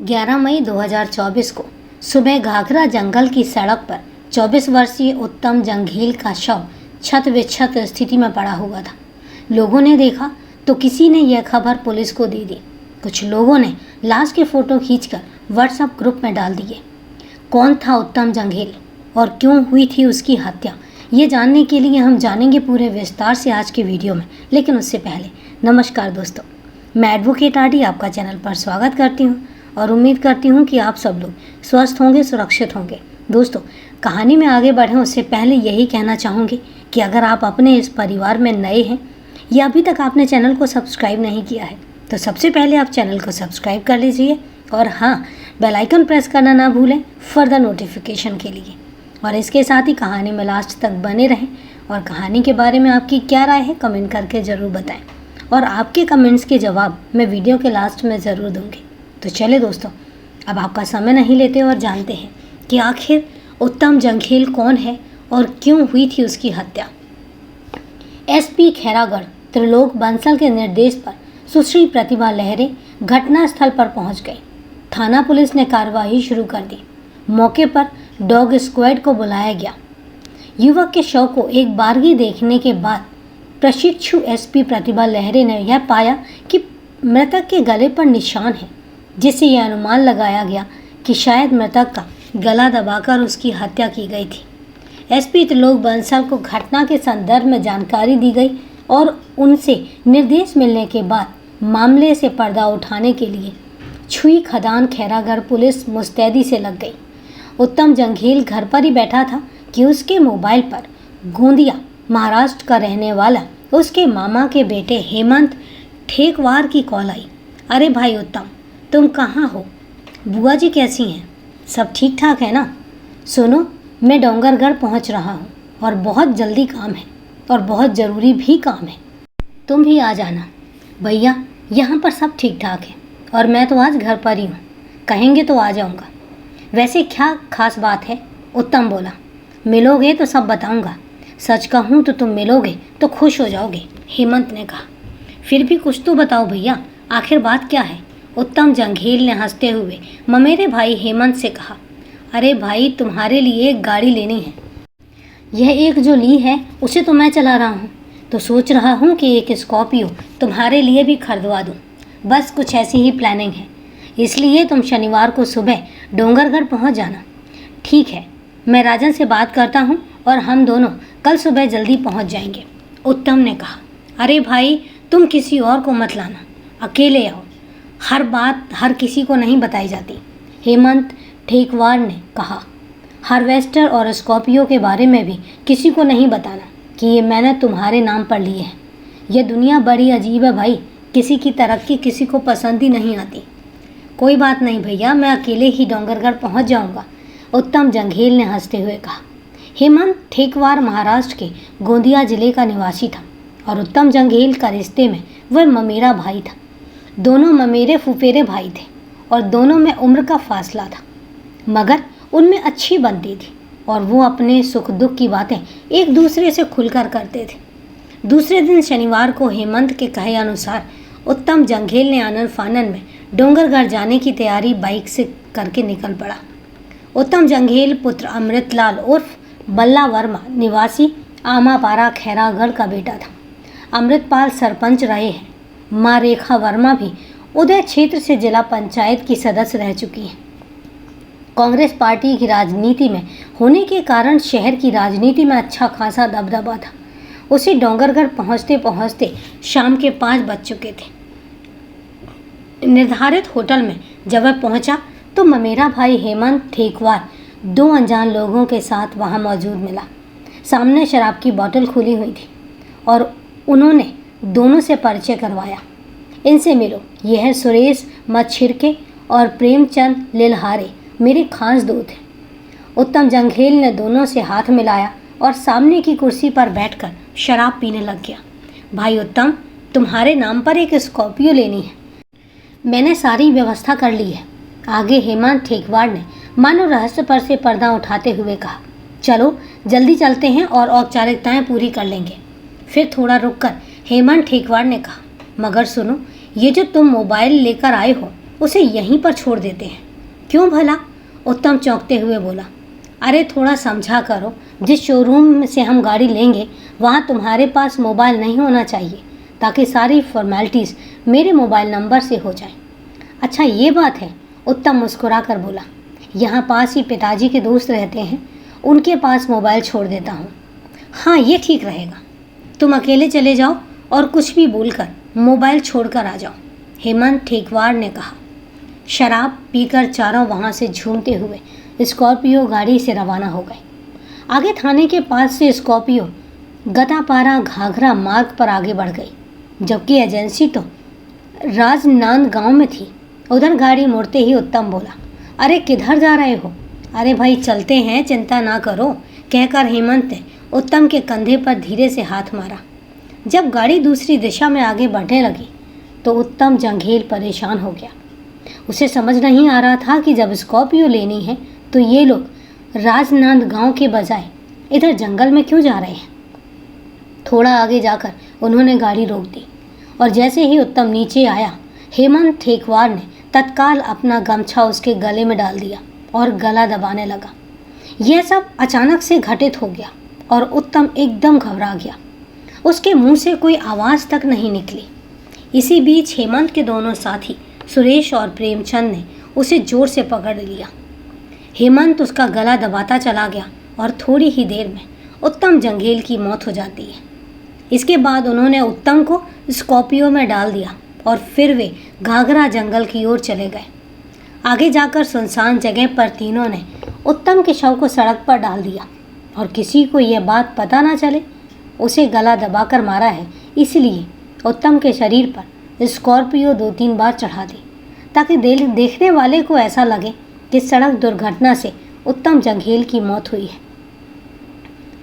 11 मई 2024 को सुबह घाघरा जंगल की सड़क पर 24 वर्षीय उत्तम जंघेल का शव छत विक्षत स्थिति में पड़ा हुआ था। लोगों ने देखा तो किसी ने यह खबर पुलिस को दे दी। कुछ लोगों ने लाश के फोटो खींचकर व्हाट्सएप ग्रुप में डाल दिए। कौन था उत्तम जंघेल और क्यों हुई थी उसकी हत्या, ये जानने के लिए हम जानेंगे पूरे विस्तार से आज के वीडियो में। लेकिन उससे पहले नमस्कार दोस्तों, मैं एडवोकेट आरडी आपका चैनल पर स्वागत करती हूँ और उम्मीद करती हूँ कि आप सब लोग स्वस्थ होंगे, सुरक्षित होंगे। दोस्तों, कहानी में आगे बढ़ें उससे पहले यही कहना चाहूँगी कि अगर आप अपने इस परिवार में नए हैं या अभी तक आपने चैनल को सब्सक्राइब नहीं किया है तो सबसे पहले आप चैनल को सब्सक्राइब कर लीजिए और हाँ, बेल आइकन प्रेस करना ना भूलें फर्दर नोटिफिकेशन के लिए। और इसके साथ ही कहानी में लास्ट तक बने रहें और कहानी के बारे में आपकी क्या राय है कमेंट करके ज़रूर बताएं और आपके कमेंट्स के जवाब मैं वीडियो के लास्ट में ज़रूर दूंगी। तो चले दोस्तों, अब आपका समय नहीं लेते और जानते हैं कि आखिर उत्तम जंघेल कौन है और क्यों हुई थी उसकी हत्या। एसपी खैरागढ़ त्रिलोक बंसल के निर्देश पर सुश्री प्रतिभा लहरे घटनास्थल पर पहुंच गई। थाना पुलिस ने कार्रवाई शुरू कर दी। मौके पर डॉग स्क्वाड को बुलाया गया। युवक के शव को एक बारगी देखने के बाद प्रशिक्षु एसपी प्रतिभा लहरे ने यह पाया कि मृतक के गले पर निशान है, जिससे यह अनुमान लगाया गया कि शायद मृतक का गला दबाकर उसकी हत्या की गई थी। एसपी त्रिलोक बंसल को घटना के संदर्भ में जानकारी दी गई और उनसे निर्देश मिलने के बाद मामले से पर्दा उठाने के लिए छुई खदान खैरागढ़ पुलिस मुस्तैदी से लग गई। उत्तम जंघेल घर पर ही बैठा था कि उसके मोबाइल पर गोंदिया महाराष्ट्र का रहने वाला उसके मामा के बेटे हेमंत ठेकवार की कॉल आई। अरे भाई उत्तम, तुम कहाँ हो? बुआ जी कैसी हैं? सब ठीक ठाक है ना? सुनो, मैं डोंगरगढ़ पहुँच रहा हूँ और बहुत जल्दी काम है और बहुत ज़रूरी भी काम है, तुम भी आ जाना। भैया, यहाँ पर सब ठीक ठाक है और मैं तो आज घर पर ही हूँ, कहेंगे तो आ जाऊँगा। वैसे क्या खास बात है? उत्तम बोला। मिलोगे तो सब बताऊँगा, सच कहूँ तो तुम मिलोगे तो खुश हो जाओगे, हेमंत ने कहा। फिर भी कुछ तो बताओ भैया, आखिर बात क्या है? उत्तम जंघेल ने हंसते हुए ममेरे भाई हेमंत से कहा। अरे भाई, तुम्हारे लिए एक गाड़ी लेनी है। यह एक जो ली है उसे तो मैं चला रहा हूँ, तो सोच रहा हूँ कि एक स्कॉर्पियो तुम्हारे लिए भी खरीदवा दूँ। बस कुछ ऐसी ही प्लानिंग है, इसलिए तुम शनिवार को सुबह डोंगरगढ़ पहुँच जाना। ठीक है, मैं राजन से बात करता हूँ और हम दोनों कल सुबह जल्दी पहुँच जाएंगे, उत्तम ने कहा। अरे भाई, तुम किसी और को मत लाना, अकेले आओ, हर बात हर किसी को नहीं बताई जाती, हेमंत ठेकवार ने कहा। हार्वेस्टर और स्कॉर्पियो के बारे में भी किसी को नहीं बताना कि ये मैंने तुम्हारे नाम पर लिए हैं। यह दुनिया बड़ी अजीब है भाई, किसी की तरक्की किसी को पसंद ही नहीं आती। कोई बात नहीं भैया, मैं अकेले ही डोंगरगढ़ पहुंच जाऊंगा, उत्तम जंघेल ने हंसते हुए कहा। हेमंत ठेकवार महाराष्ट्र के गोंदिया जिले का निवासी था और उत्तम जंघेल का रिश्ते में वह ममेरा भाई था। दोनों ममेरे फुफेरे भाई थे और दोनों में उम्र का फासला था, मगर उनमें अच्छी बनती थी और वो अपने सुख दुख की बातें एक दूसरे से खुलकर करते थे। दूसरे दिन शनिवार को हेमंत के कहे अनुसार उत्तम जंघेल ने आनन फानन में डोंगरगढ़ जाने की तैयारी बाइक से करके निकल पड़ा। उत्तम जंघेल पुत्र अमृतलाल उर्फ बल्ला वर्मा निवासी आमापारा खैरागढ़ का बेटा था। अमृतपाल सरपंच रहे हैं। माँ रेखा वर्मा भी उदय क्षेत्र से जिला पंचायत की सदस्य रह चुकी हैं। कांग्रेस पार्टी की राजनीति में होने के कारण शहर की राजनीति में अच्छा खासा दबदबा था। उसे डोंगरगढ़ पहुंचते पहुंचते शाम के 5 बज चुके थे। निर्धारित होटल में जब वह पहुंचा तो ममेरा भाई हेमंत ठेकवार 2 अनजान लोगों के साथ वहां मौजूद मिला। सामने शराब की बोतल खुली हुई थी और उन्होंने दोनों से परिचय करवाया। इनसे मिलो, यह है सुरेश मच्छिरके और प्रेमचंद लिलहारे, मेरे खास दोस्त हैं। उत्तम जंघेल ने दोनों से हाथ मिलाया और सामने की कुर्सी पर बैठकर शराब पीने लग गया। भाई उत्तम, तुम्हारे नाम पर एक स्कॉर्पियो लेनी है, मैंने सारी व्यवस्था कर ली है, आगे हेमंत ठेकवार ने मानो रहस्य पर से पर्दा उठाते हुए कहा। चलो जल्दी चलते हैं और औपचारिकताएं पूरी कर लेंगे। फिर थोड़ा रुककर हेमंत ठेकवार ने कहा, मगर सुनो, ये जो तुम मोबाइल लेकर आए हो उसे यहीं पर छोड़ देते हैं। क्यों भला? उत्तम चौंकते हुए बोला। अरे थोड़ा समझा करो, जिस शोरूम से हम गाड़ी लेंगे वहाँ तुम्हारे पास मोबाइल नहीं होना चाहिए, ताकि सारी फॉर्मेलिटीज़ मेरे मोबाइल नंबर से हो जाए। अच्छा ये बात है, उत्तम मुस्कुरा कर बोला। यहाँ पास ही पिताजी के दोस्त रहते हैं, उनके पास मोबाइल छोड़ देता हूँ। हाँ ये ठीक रहेगा। तुम अकेले चले जाओ और कुछ भी बोलकर मोबाइल छोड़कर आ जाओ, हेमंत ठेकवार ने कहा। शराब पीकर चारों वहाँ से झूमते हुए स्कॉर्पियो गाड़ी से रवाना हो गए। आगे थाने के पास से स्कॉर्पियो गतापारा घाघरा मार्ग पर आगे बढ़ गई, जबकि एजेंसी तो राजनांदगांव में थी। उधर गाड़ी मुड़ते ही उत्तम बोला, अरे किधर जा रहे हो? अरे भाई चलते हैं, चिंता ना करो, कहकर हेमंत ने उत्तम के कंधे पर धीरे से हाथ मारा। जब गाड़ी दूसरी दिशा में आगे बढ़ने लगी तो उत्तम जंघेल परेशान हो गया। उसे समझ नहीं आ रहा था कि जब स्कॉर्पियो लेनी है तो ये लोग राजनांदगांव के बजाय इधर जंगल में क्यों जा रहे हैं। थोड़ा आगे जाकर उन्होंने गाड़ी रोक दी और जैसे ही उत्तम नीचे आया, हेमंत ठेकवार ने तत्काल अपना गमछा उसके गले में डाल दिया और गला दबाने लगा। यह सब अचानक से घटित हो गया और उत्तम एकदम घबरा गया। उसके मुंह से कोई आवाज़ तक नहीं निकली। इसी बीच हेमंत के दोनों साथी सुरेश और प्रेमचंद ने उसे जोर से पकड़ लिया। हेमंत उसका गला दबाता चला गया और थोड़ी ही देर में उत्तम जंघेल की मौत हो जाती है। इसके बाद उन्होंने उत्तम को स्कॉर्पियो में डाल दिया और फिर वे घाघरा जंगल की ओर चले गए। आगे जाकर सुनसान जगह पर तीनों ने उत्तम के शव को सड़क पर डाल दिया और किसी को यह बात पता ना चले उसे गला दबाकर मारा है। इसलिए उत्तम के शरीर पर स्कॉर्पियो 2-3 बार चढ़ा दी, ताकि देखने वाले को ऐसा लगे कि सड़क दुर्घटना से उत्तम जंघेल की मौत हुई है।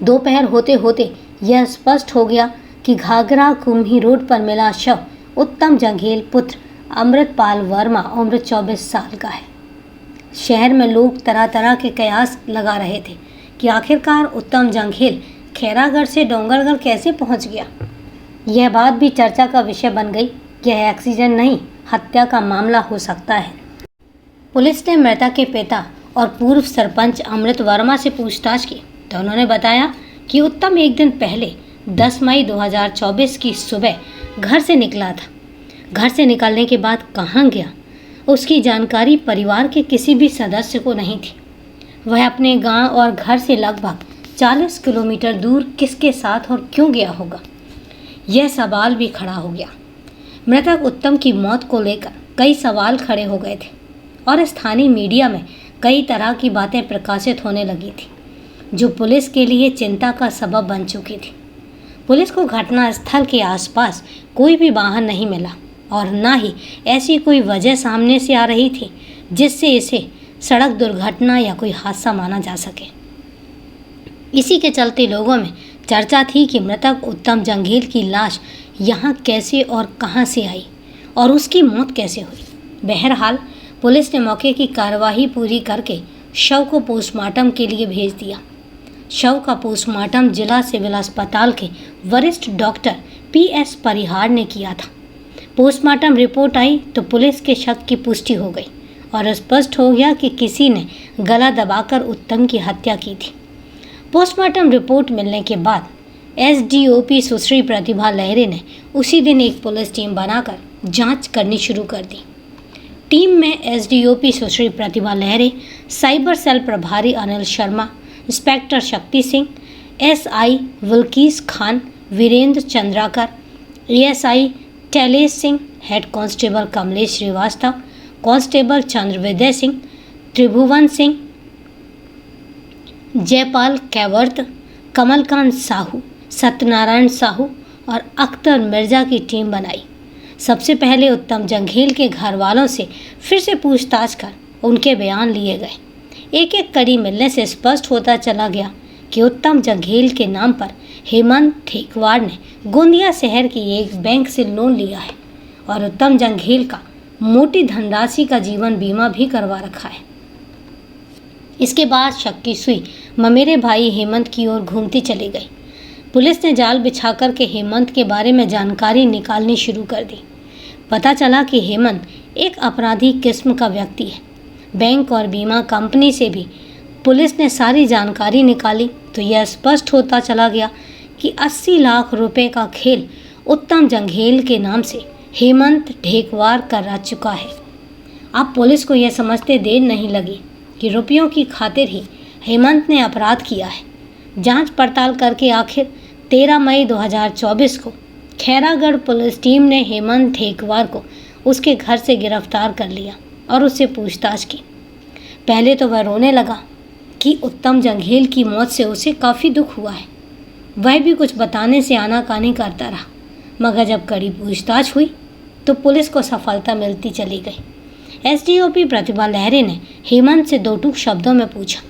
दोपहर होते होते यह स्पष्ट हो गया कि घाघरा कुम्ही रोड पर मिला शव उत्तम जंघेल पुत्र अमृतपाल वर्मा उम्र 24 साल का है। शहर में लोग तरह तरह के कयास लगा रहे थे कि आखिरकार उत्तम जंघेल खैरागढ़ से डोंगरगढ़ कैसे पहुंच गया। यह बात भी चर्चा का विषय बन गई। यह एक्सीडेंट नहीं, हत्या का मामला हो सकता है। पुलिस ने मृतक के पिता और पूर्व सरपंच अमृत वर्मा से पूछताछ की तो उन्होंने बताया कि उत्तम एक दिन पहले 10 मई 2024 की सुबह घर से निकला था। घर से निकलने के बाद कहाँ गया उसकी जानकारी परिवार के किसी भी सदस्य को नहीं थी। वह अपने गांव और घर से लगभग 40 किलोमीटर दूर किसके साथ और क्यों गया होगा, यह सवाल भी खड़ा हो गया। मृतक उत्तम की मौत को लेकर कई सवाल खड़े हो गए थे और स्थानीय मीडिया में कई तरह की बातें प्रकाशित होने लगी थी, जो पुलिस के लिए चिंता का सबब बन चुकी थी। पुलिस को घटनास्थल के आसपास कोई भी वाहन नहीं मिला और न ही ऐसी कोई वजह सामने से आ रही थी जिससे इसे सड़क दुर्घटना या कोई हादसा माना जा सके। इसी के चलते लोगों में चर्चा थी कि मृतक उत्तम जंघेल की लाश यहाँ कैसे और कहाँ से आई और उसकी मौत कैसे हुई। बहरहाल पुलिस ने मौके की कार्यवाही पूरी करके शव को पोस्टमार्टम के लिए भेज दिया। शव का पोस्टमार्टम जिला सिविल अस्पताल के वरिष्ठ डॉक्टर PS परिहार ने किया था। पोस्टमार्टम रिपोर्ट आई तो पुलिस के शक की पुष्टि हो गई और स्पष्ट हो गया कि किसी ने गला दबाकर उत्तम की हत्या की थी। पोस्टमार्टम रिपोर्ट मिलने के बाद SDOP सुश्री प्रतिभा लहरे ने उसी दिन एक पुलिस टीम बनाकर जांच करनी शुरू कर दी। टीम में SDOP सुश्री प्रतिभा लहरे, साइबर सेल प्रभारी Anil Sharma, inspector Shakti Singh, SI Wilkis Khan, Virendra Chandrakar, ASI Tailesh Singh, head constable Kamlesh Srivastava, constable Chandravidya Singh, Tribhuvan Singh, Jaipal Kaivart, Kamalkant Sahu, Satyanarayan Sahu और अख्तर मिर्जा की टीम बनाई। सबसे पहले उत्तम जंघेल के घर वालों से फिर से पूछताछ कर उनके बयान लिए गए। एक एक कड़ी मिलने से स्पष्ट होता चला गया कि उत्तम जंघेल के नाम पर हेमंत ठेकवार ने गोंदिया शहर की एक बैंक से लोन लिया है और उत्तम जंघेल का मोटी धनराशि का जीवन बीमा भी करवा रखा है। इसके बाद शक की सुई ममेरे भाई हेमंत की ओर घूमती चली गई। पुलिस ने जाल बिछाकर के हेमंत के बारे में जानकारी निकालनी शुरू कर दी। पता चला कि हेमंत एक अपराधी किस्म का व्यक्ति है। बैंक और बीमा कंपनी से भी पुलिस ने सारी जानकारी निकाली तो यह स्पष्ट होता चला गया कि 80 लाख रुपए का खेल उत्तम जंघेल के नाम से हेमंत ढेकवार करा चुका है। अब पुलिस को यह समझते देर नहीं लगी कि रुपयों की खातिर ही हेमंत ने अपराध किया है। जांच पड़ताल करके आखिर 13 मई 2024 को खैरागढ़ पुलिस टीम ने हेमंत ढेकवार को उसके घर से गिरफ्तार कर लिया और उससे पूछताछ की। पहले तो वह रोने लगा कि उत्तम जंघेल की मौत से उसे काफ़ी दुख हुआ है। वह भी कुछ बताने से आनाकानी करता रहा, मगर जब कड़ी पूछताछ हुई तो पुलिस को सफलता मिलती चली गई। एसडीओपी प्रतिभा लहरे ने हेमंत से दो टूक शब्दों में पूछा,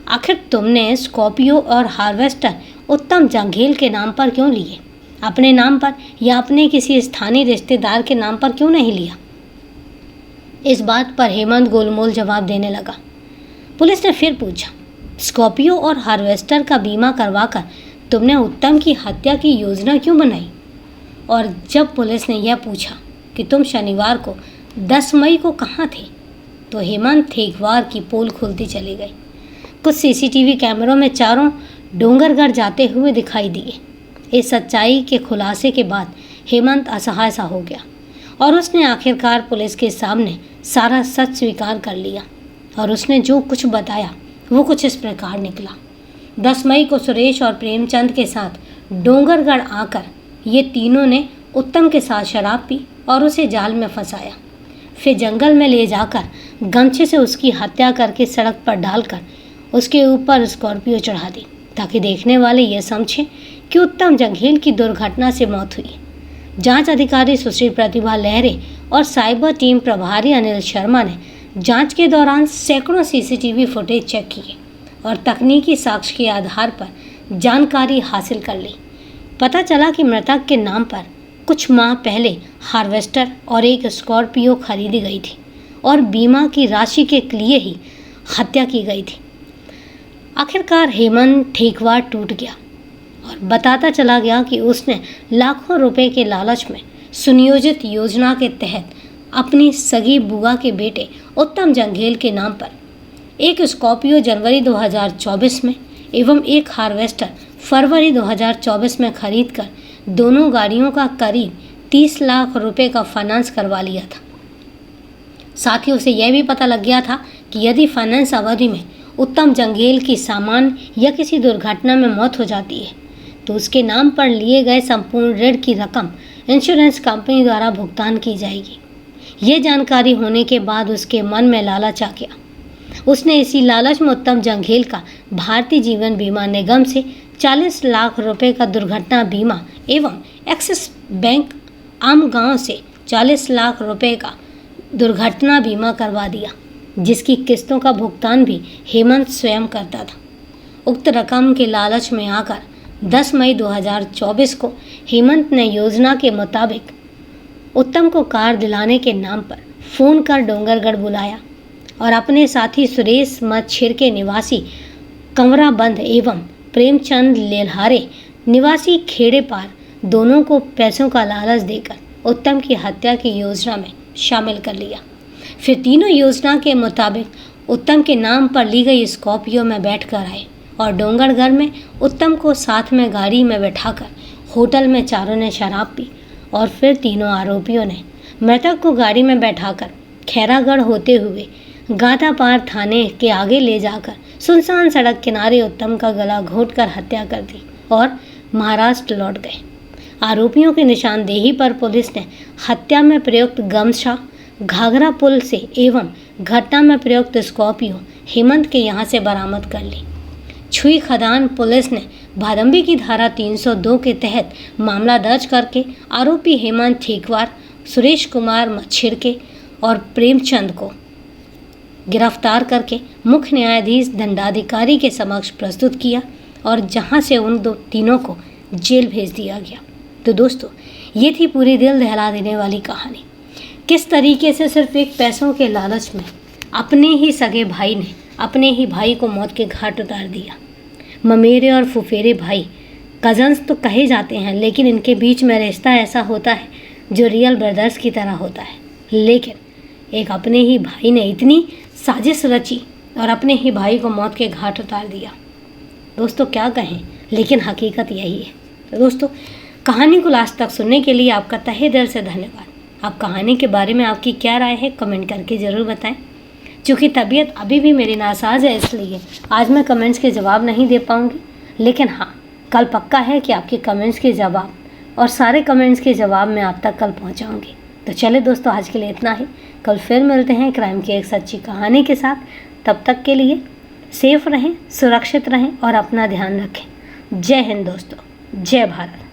आखिर तुमने स्कॉर्पियो और हार्वेस्टर उत्तम जंघेल के नाम पर क्यों लिए? अपने नाम पर या अपने किसी स्थानीय रिश्तेदार के नाम पर क्यों नहीं लिया? इस बात पर हेमंत गोलमोल जवाब देने लगा। पुलिस ने फिर पूछा, स्कॉर्पियो और हार्वेस्टर का बीमा करवाकर तुमने उत्तम की हत्या की योजना क्यों बनाई? और जब पुलिस ने यह पूछा कि तुम शनिवार को 10 मई को कहाँ थे, तो हेमंत ढेकवार की पोल खुलती चली गई। कुछ सीसीटीवी कैमरों में चारों डोंगरगढ़ जाते हुए दिखाई दिए। इस सच्चाई के खुलासे के बाद हेमंत असहाय सा हो गया और उसने आखिरकार पुलिस के सामने सारा सच स्वीकार कर लिया। और उसने जो कुछ बताया वो कुछ इस प्रकार निकला। 10 मई को सुरेश और प्रेमचंद के साथ डोंगरगढ़ आकर ये तीनों ने उत्तम के साथ शराब पी और उसे जाल में फंसाया। फिर जंगल में ले जाकर गमछे से उसकी हत्या करके सड़क पर डालकर उसके ऊपर स्कॉर्पियो चढ़ा दी ताकि देखने वाले यह समझें कि उत्तम जंघेल की दुर्घटना से मौत हुई। जांच अधिकारी सुश्री प्रतिभा लहरे और साइबर टीम प्रभारी अनिल शर्मा ने जांच के दौरान सैकड़ों सीसीटीवी फुटेज चेक किए और तकनीकी साक्ष्य के आधार पर जानकारी हासिल कर ली। पता चला कि मृतक के नाम पर कुछ माह पहले हार्वेस्टर और एक स्कॉर्पियो खरीदी गई थी और बीमा की राशि के लिए ही हत्या की गई थी। आखिरकार हेमंत ढेकवार टूट गया और बताता चला गया कि उसने लाखों रुपए के लालच में सुनियोजित योजना के तहत अपनी सगी बुआ के बेटे उत्तम जंघेल के नाम पर एक स्कॉर्पियो जनवरी 2024 में एवं एक हार्वेस्टर फरवरी 2024 में खरीदकर दोनों गाड़ियों का करीब 30 लाख रुपए का फाइनेंस करवा लिया था। साथ ही उसे यह भी पता लग गया था कि यदि फाइनेंस अवधि में उत्तम जंघेल की सामान या किसी दुर्घटना में मौत हो जाती है तो उसके नाम पर लिए गए संपूर्ण ऋण की रकम इंश्योरेंस कंपनी द्वारा भुगतान की जाएगी। ये जानकारी होने के बाद उसके मन में लालच आ गया। उसने इसी लालच में उत्तम जंघेल का भारतीय जीवन बीमा निगम से 40 लाख रुपए का दुर्घटना बीमा एवं एक्सिस बैंक आम गांव से 40 लाख रुपए का दुर्घटना बीमा करवा दिया, जिसकी किस्तों का भुगतान भी हेमंत स्वयं करता था। उक्त रकम के लालच में आकर 10 मई 2024 को हेमंत ने योजना के मुताबिक उत्तम को कार दिलाने के नाम पर फ़ोन कर डोंगरगढ़ बुलाया और अपने साथी सुरेश मच्छिरके निवासी कंवराबंद एवं प्रेमचंद लेल्हारे निवासी खेड़े पार दोनों को पैसों का लालच देकर उत्तम की हत्या की योजना में शामिल कर लिया। फिर तीनों योजना के मुताबिक उत्तम के नाम पर ली गई स्कॉर्पियो में बैठकर आए और डोंगरगढ़ में उत्तम को साथ में गाड़ी में बैठाकर होटल में चारों ने शराब पी और फिर तीनों आरोपियों ने मृतक को गाड़ी में बैठाकर खैरागढ़ होते हुए गातापार थाने के आगे ले जाकर सुनसान सड़क किनारे उत्तम का गला घोंटकर हत्या कर दी और महाराष्ट्र लौट गए। आरोपियों की निशानदेही पर पुलिस ने हत्या में प्रयुक्त गमछा घाघरा पुल से एवं घटना में प्रयुक्त स्कॉर्पियो हेमंत के यहाँ से बरामद कर ली। छुई खदान पुलिस ने भादंबी की धारा 302 के तहत मामला दर्ज करके आरोपी हेमंत ढेकवार, सुरेश कुमार मच्छिरके और प्रेमचंद को गिरफ्तार करके मुख्य न्यायाधीश दंडाधिकारी के समक्ष प्रस्तुत किया और जहां से उन तीनों को जेल भेज दिया गया। तो दोस्तों, ये थी पूरी दिल दहला देने वाली कहानी। किस तरीके से सिर्फ एक पैसों के लालच में अपने ही सगे भाई ने अपने ही भाई को मौत के घाट उतार दिया। ममेरे और फुफेरे भाई कजन्स तो कहे जाते हैं, लेकिन इनके बीच में रिश्ता ऐसा होता है जो रियल ब्रदर्स की तरह होता है, लेकिन एक अपने ही भाई ने इतनी साजिश रची और अपने ही भाई को मौत के घाट उतार दिया। दोस्तों क्या कहें, लेकिन हकीकत यही है। तो दोस्तों कहानी को लास्ट तक सुनने के लिए आपका तहे दिल से धन्यवाद। आप कहानी के बारे में आपकी क्या राय है कमेंट करके ज़रूर बताएं। क्योंकि तबीयत अभी भी मेरी नासाज है, इसलिए आज मैं कमेंट्स के जवाब नहीं दे पाऊँगी, लेकिन हाँ कल पक्का है कि आपके कमेंट्स के जवाब और सारे कमेंट्स के जवाब मैं आप तक कल पहुँचाऊँगी। तो चले दोस्तों आज के लिए इतना ही। कल फिर मिलते हैं क्राइम की एक सच्ची कहानी के साथ। तब तक के लिए सेफ रहें, सुरक्षित रहें और अपना ध्यान रखें। जय हिंद दोस्तों, जय भारत।